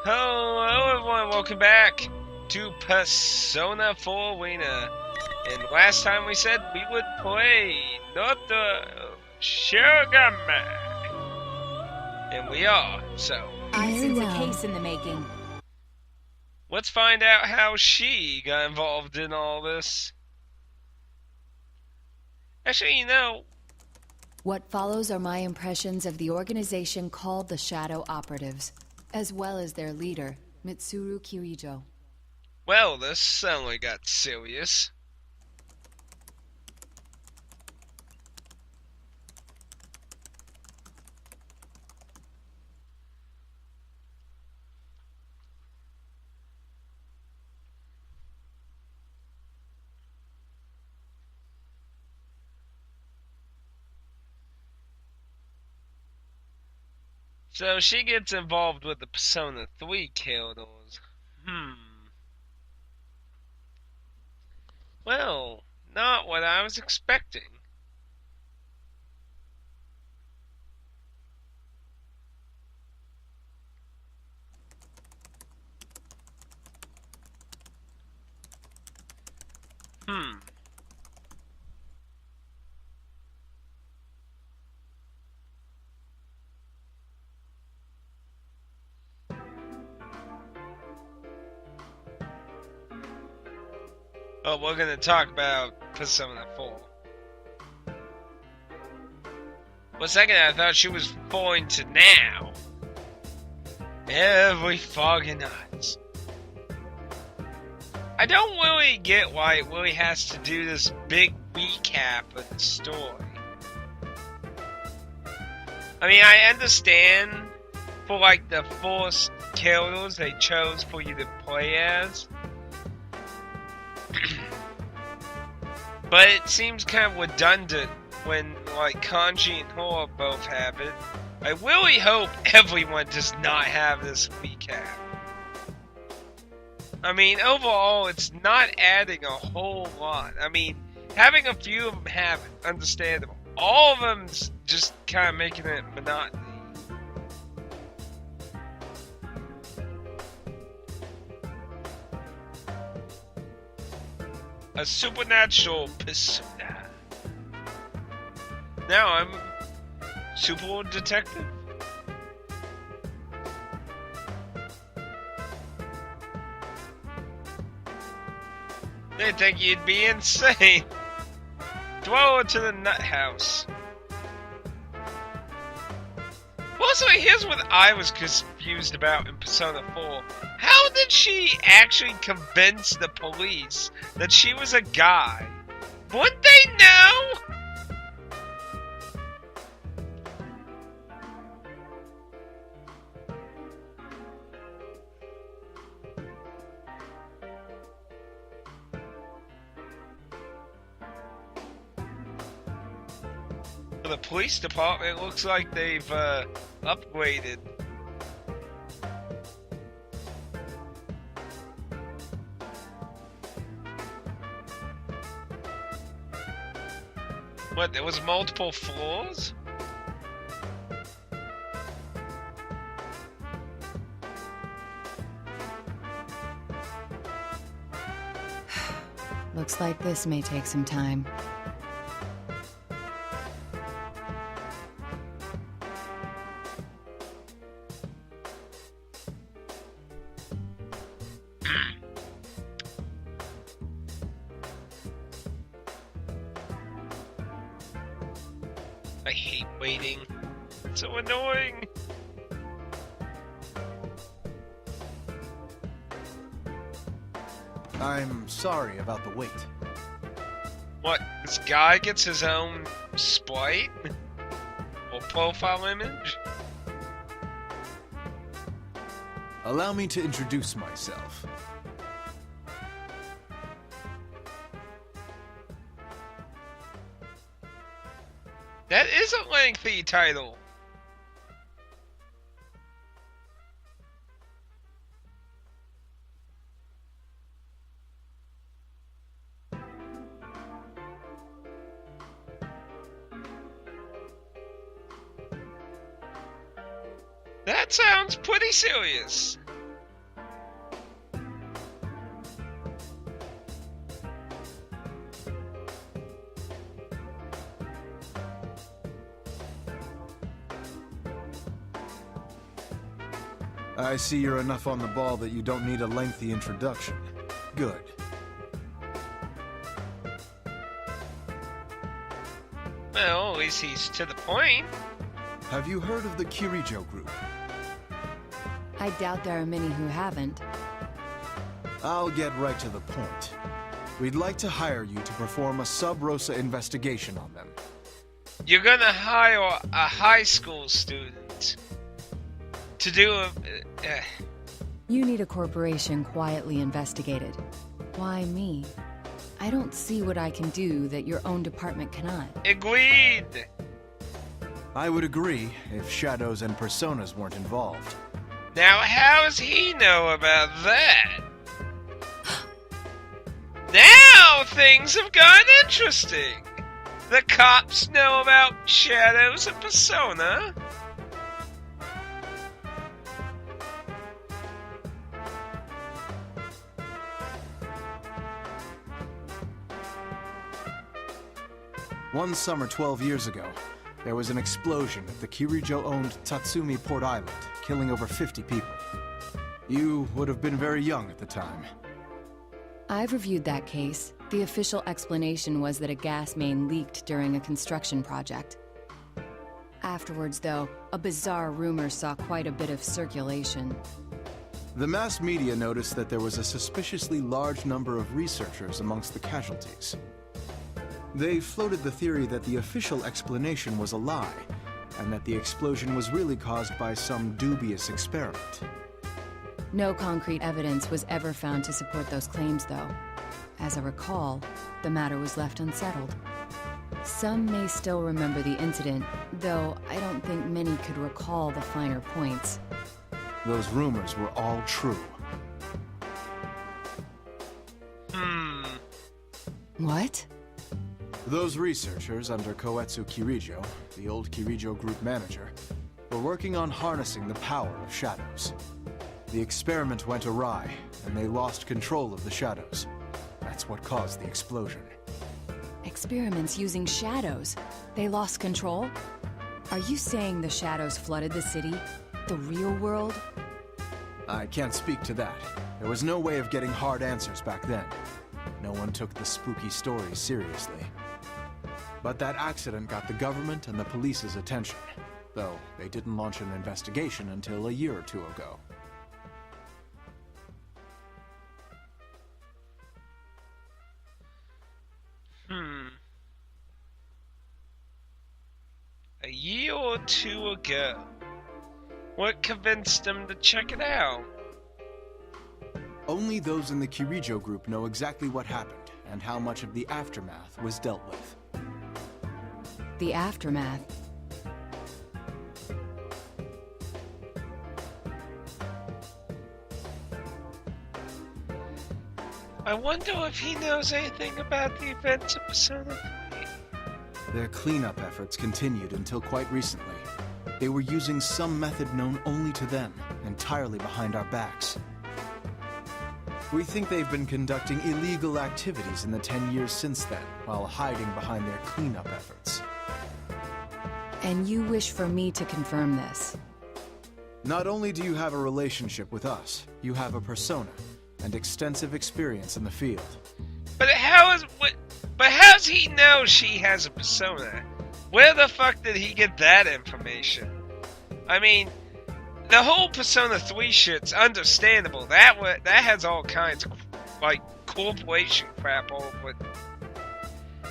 Hello everyone, welcome back to Persona 4 Arena. And last time we said we would play Naoto Shogame. And we are, so I sense a case in the making. let's find out how she got involved in all this. Actually, What follows are my impressions of the organization called the Shadow Operatives, as well as their leader, Mitsuru Kirijo. well, this suddenly got serious. So she gets involved with the Persona 3 killers. Well, not what I was expecting. Hmm. Oh, we're gonna talk about Persona 4. For a second, I thought she was falling to now. Every fucking night. I don't really get why it really has to do this big recap of the story. I mean, I understand for like the forced killers they chose for you to play as. But it seems kind of redundant when, like, Kanji and Hora both have it. I really hope everyone does not have this recap. I mean, overall, it's not adding a whole lot. I mean, having a few of them have it, understandable. All of them's just kind of making it monotony. A supernatural persona. Now I'm super detective. They think you'd be insane. Throw her to the nut house. Also, here's what I was confused about in Persona 4. How did she actually convince the police that she was a guy? Wouldn't they know? The police department looks like they've upgraded. What, there was multiple floors? Looks like this may take some time. I hate waiting. It's so annoying. I'm sorry about the wait. What, this guy gets his own sprite? Or profile image? Allow me to introduce myself. That is a lengthy title. That sounds pretty serious. I see you're enough on the ball that you don't need a lengthy introduction. Good. Well, at least he's to the point. Have you heard of the Kirijo Group? I doubt there are many who haven't. I'll get right to the point. We'd like to hire you to perform a sub-rosa investigation on them. You're gonna hire a high school student to do a... You need a corporation quietly investigated. Why me? I don't see what I can do that your own department cannot. Agreed! I would agree if shadows and personas weren't involved. Now how's he know about that? Now things have gotten interesting! The cops know about shadows and persona. One summer 12 years ago, there was an explosion at the Kirijo-owned Tatsumi Port Island, killing over 50 people. You would have been very young at the time. I've reviewed that case. The official explanation was that a gas main leaked during a construction project. Afterwards, though, a bizarre rumor saw quite a bit of circulation. The mass media noticed that there was a suspiciously large number of researchers amongst the casualties. They floated the theory that the official explanation was a lie, and that the explosion was really caused by some dubious experiment. No concrete evidence was ever found to support those claims, though. As I recall, the matter was left unsettled. Some may still remember the incident, though I don't think many could recall the finer points. Those rumors were all true. What? Those researchers under Koetsu Kirijo, the old Kirijo group manager, were working on harnessing the power of shadows. The experiment went awry, and they lost control of the shadows. That's what caused the explosion. Experiments using shadows. They lost control? Are you saying the shadows flooded the city? The real world? I can't speak to that. There was no way of getting hard answers back then. No one took the spooky stories seriously. But that accident got the government and the police's attention, though they didn't launch an investigation until a year or two ago. A year or two ago. What convinced them to check it out? Only those in the Kirijo group know exactly what happened and how much of the aftermath was dealt with. The aftermath. I wonder if he knows anything about the events of Persona 3. Their cleanup efforts continued until quite recently. They were using some method known only to them, entirely behind our backs. We think they've been conducting illegal activities in the 10 years since then, while hiding behind their cleanup efforts. And you wish for me to confirm this? Not only do you have a relationship with us, you have a persona and extensive experience in the field. But how's he know she has a persona? Where the fuck did he get that information? I mean, the whole Persona 3 shit's understandable. That has all kinds of, like, corporation crap all over it.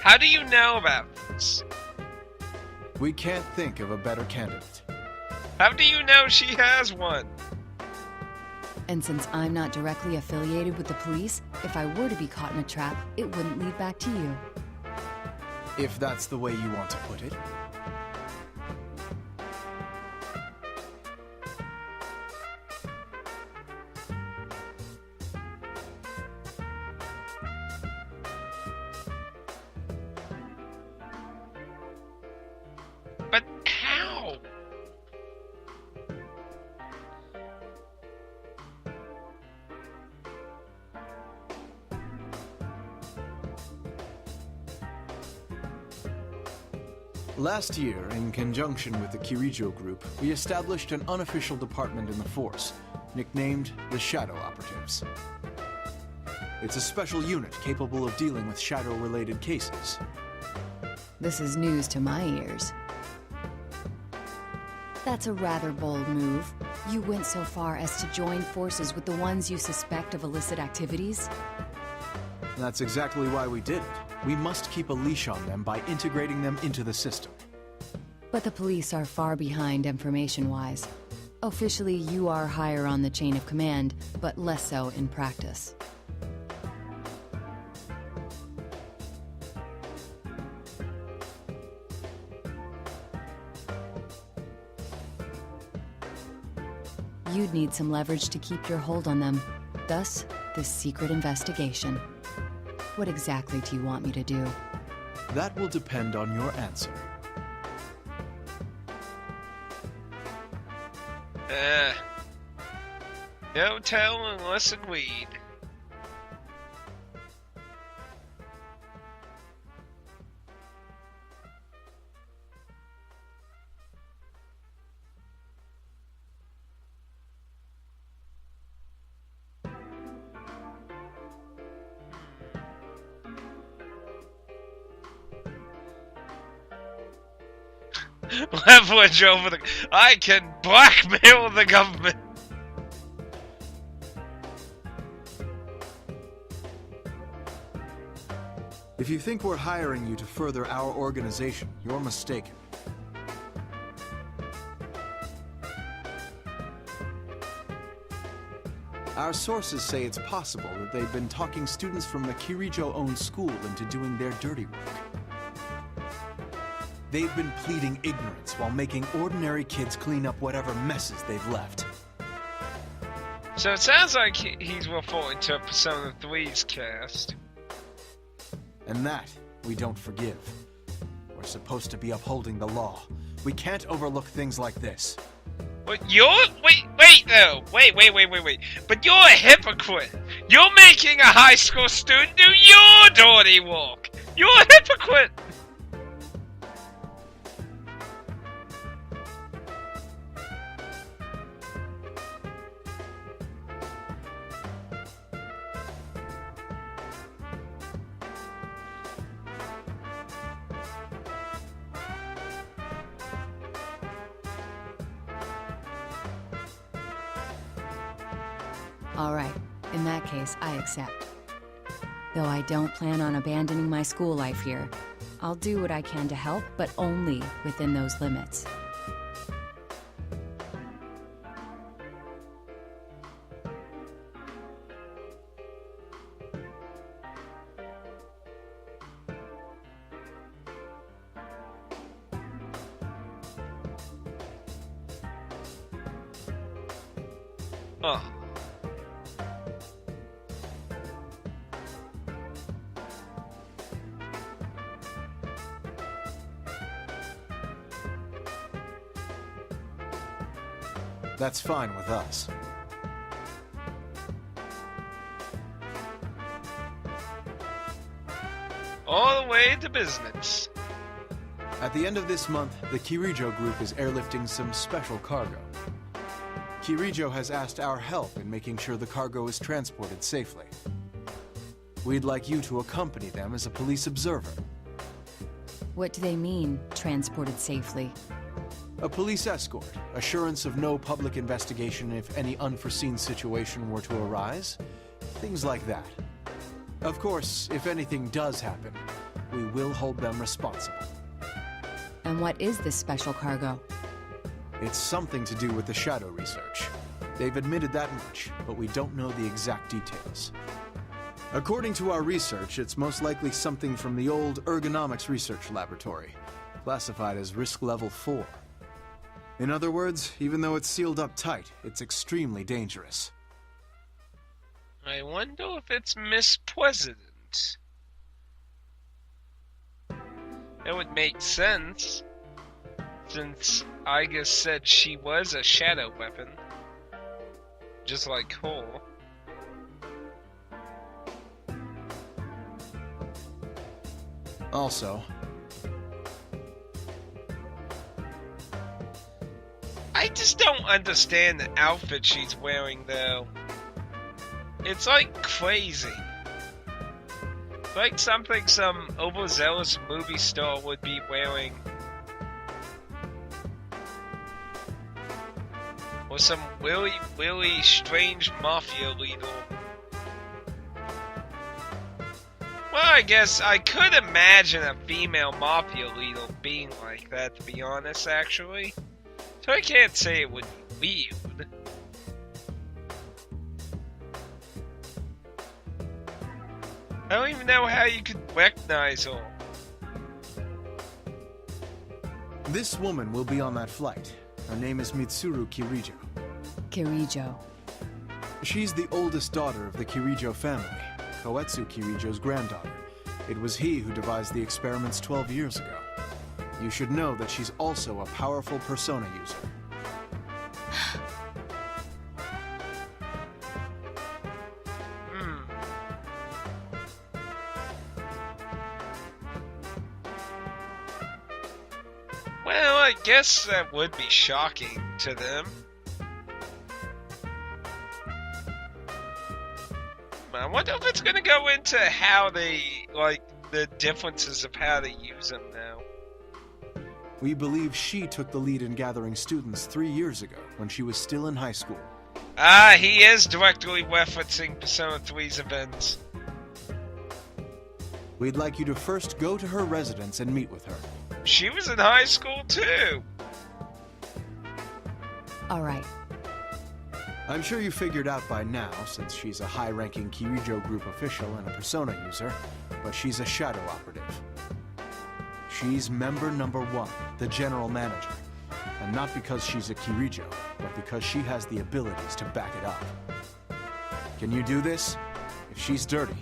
How do you know about this? We can't think of a better candidate. How do you know she has one? And since I'm not directly affiliated with the police, if I were to be caught in a trap, it wouldn't lead back to you. If that's the way you want to put it. But how? Last year, in conjunction with the Kirijo Group, we established an unofficial department in the Force, nicknamed the Shadow Operatives. It's a special unit capable of dealing with Shadow-related cases. This is news to my ears. That's a rather bold move. You went so far as to join forces with the ones you suspect of illicit activities? That's exactly why we did it. We must keep a leash on them by integrating them into the system. But the police are far behind information-wise. Officially, you are higher on the chain of command, but less so in practice. You'd need some leverage to keep your hold on them. Thus, this secret investigation. What exactly do you want me to do? That will depend on your answer. No tell unless in weed. Leverage over the... I can blackmail the government! If you think we're hiring you to further our organization, you're mistaken. Our sources say it's possible that they've been talking students from the Kirijo-owned school into doing their dirty work. They've been pleading ignorance while making ordinary kids clean up whatever messes they've left. So it sounds like he's referring to Persona 3's cast. And that, we don't forgive. We're supposed to be upholding the law. We can't overlook things like this. But wait though. Wait. But you're a hypocrite. You're making a high school student do your dirty work. You're a hypocrite. All right, in that case, I accept. Though I don't plan on abandoning my school life here. I'll do what I can to help, but only within those limits. Oh. That's fine with us. All the way to business. At the end of this month, the Kirijo Group is airlifting some special cargo. Kirijo has asked our help in making sure the cargo is transported safely. We'd like you to accompany them as a police observer. What do they mean, transported safely? A police escort, assurance of no public investigation if any unforeseen situation were to arise, things like that. Of course, if anything does happen, we will hold them responsible. And what is this special cargo? It's something to do with the shadow research. They've admitted that much, but we don't know the exact details. According to our research, it's most likely something from the old ergonomics research laboratory, classified as risk level 4. In other words, even though it's sealed up tight, it's extremely dangerous. I wonder if it's Miss President. That would make sense, since Iga said she was a shadow weapon, just like her. Also, I just don't understand the outfit she's wearing, though. It's like crazy. Like something some overzealous movie star would be wearing. Or some really strange mafia leader. Well, I guess I could imagine a female mafia leader being like that, to be honest, actually. So I can't say it would be weird. I don't even know how you could recognize her. This woman will be on that flight. Her name is Mitsuru Kirijo. Kirijo. She's the oldest daughter of the Kirijo family, Koetsu Kirijo's granddaughter. It was he who devised the experiments 12 years ago. You should know that she's also a powerful persona user. Well, I guess that would be shocking to them. I wonder if it's gonna go into how they, like, the differences of how they use them now. We believe she took the lead in gathering students 3 years ago, when she was still in high school. Ah, he is directly referencing Persona 3's events. We'd like you to first go to her residence and meet with her. She was in high school, too. All right. I'm sure you figured out by now, since she's a high-ranking Kirijo group official and a persona user, but she's a shadow operative. She's member number 1, the general manager. And not because she's a Kirijo, but because she has the abilities to back it up. Can you do this? If she's dirty,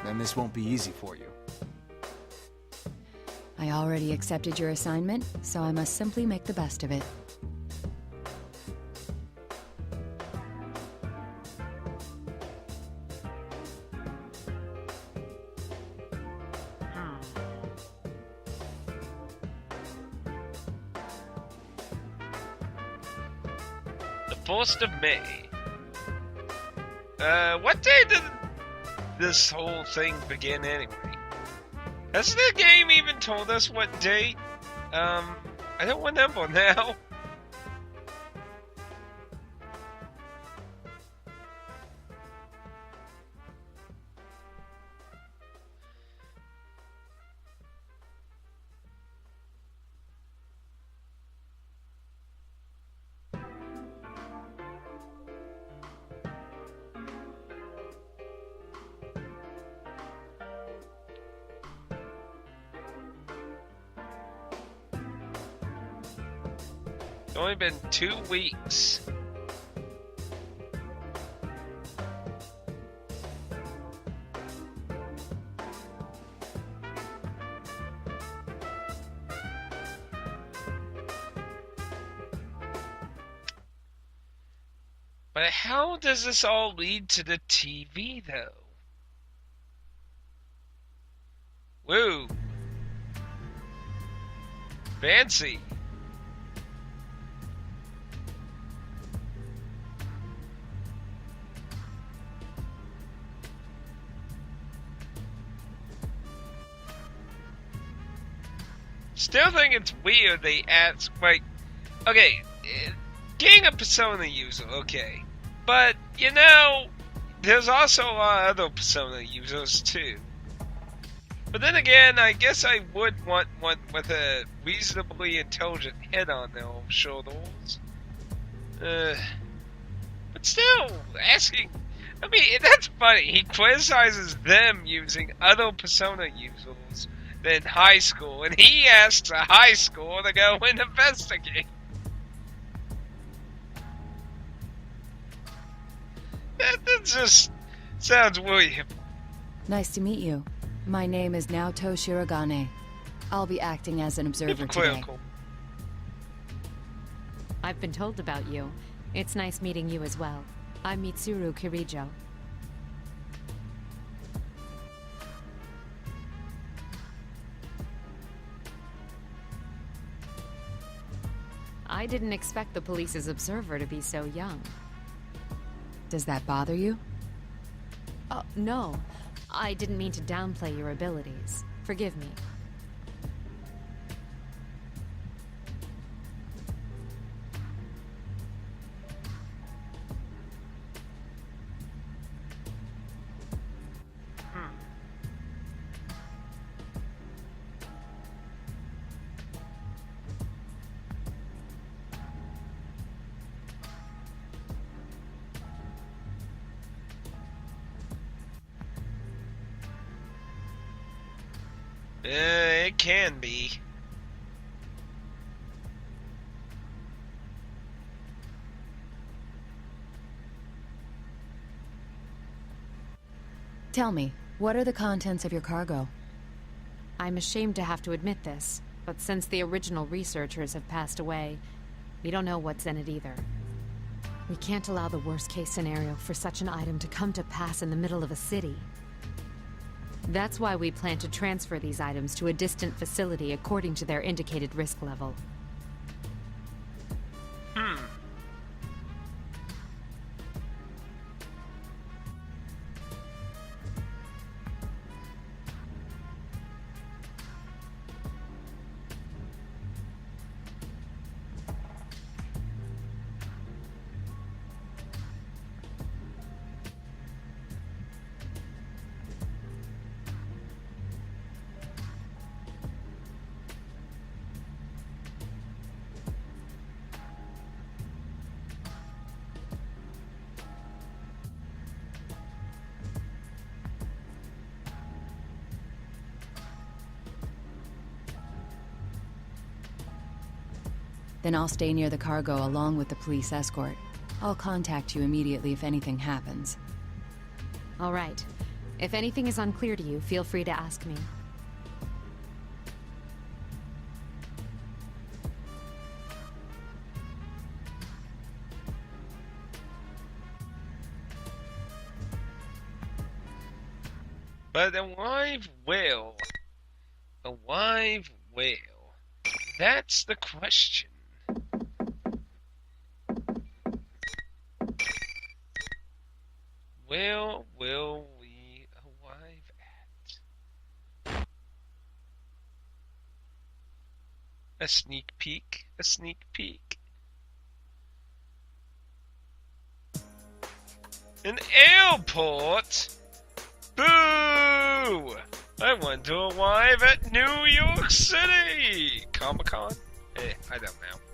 then this won't be easy for you. I already accepted your assignment, so I must simply make the best of it. The 1st of May. What day did this whole thing begin anyway? Has the game even told us what date? I don't remember now. It's only been 2 weeks. But how does this all lead to the TV, though? Woo! Fancy! Still think it's weird they ask, like, okay, getting a Persona user, okay. But, you know, there's also a lot of other Persona users, too. But then again, I guess I would want one with a reasonably intelligent head on their shoulders. But still, asking... I mean, that's funny. He criticizes them using other Persona users than high school, and he asks a high school to go and investigate. That just sounds weird. Nice to meet you. My name is Naoto Shirogane. I'll be acting as an observer today. I've been told about you. It's nice meeting you as well. I'm Mitsuru Kirijo. I I didn't expect the police's observer to be so young. Does that bother you? Oh, no. I didn't mean to downplay your abilities. Forgive me. It can be. Tell me, what are the contents of your cargo? I'm ashamed to have to admit this, but since the original researchers have passed away, we don't know what's in it either. We can't allow the worst-case scenario for such an item to come to pass in the middle of a city. That's why we plan to transfer these items to a distant facility according to their indicated risk level. Then I'll stay near the cargo along with the police escort. I'll contact you immediately if anything happens. All right. If anything is unclear to you, feel free to ask me. But a live whale. A live whale. That's the question. Where will we arrive at? A sneak peek. A sneak peek. An airport? Boo! I want to arrive at New York City! Comic-Con? I don't know.